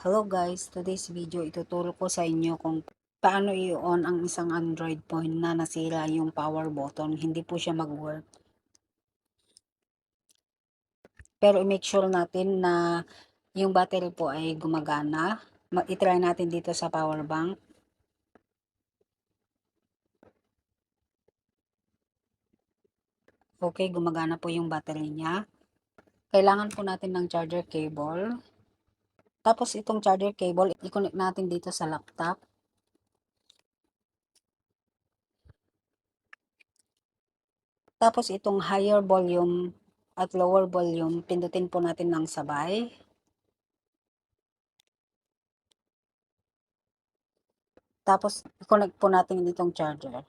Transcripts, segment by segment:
Hello guys, today's video ituturo ko sa inyo kung paano i-on ang isang Android phone na nasira yung power button, hindi po siya mag-work. Pero i-make sure natin na yung battery po ay gumagana. I-try natin dito sa power bank. Okay, gumagana po yung battery niya. Kailangan po natin ng charger cable. Tapos itong charger cable, i-connect natin dito sa laptop. Tapos itong higher volume at lower volume, pindutin po natin ng sabay. Tapos i-connect po natin itong charger.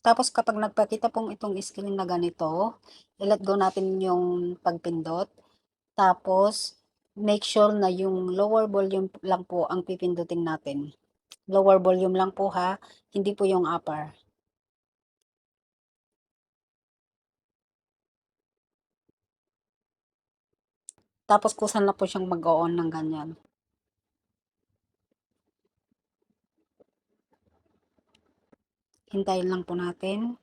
Tapos kapag nagpakita pong itong screen na ganito, i-let go natin yung pagpindot. Tapos make sure na yung lower volume lang po ang pipindutin natin. Lower volume lang po ha, hindi po yung upper. Tapos kusan na po siyang mag-on ng ganyan. Hintayin lang po natin.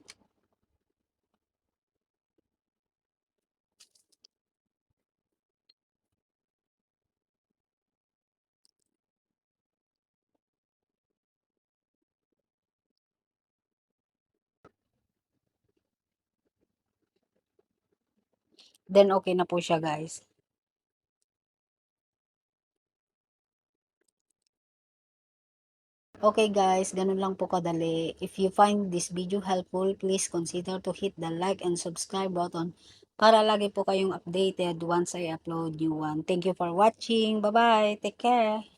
Then okay na po siya guys. Okay guys, ganun lang po kadali. If you find this video helpful, please consider to hit the like and subscribe button para lagi po kayong updated once I upload new one. Thank you for watching. Bye-bye. Take care.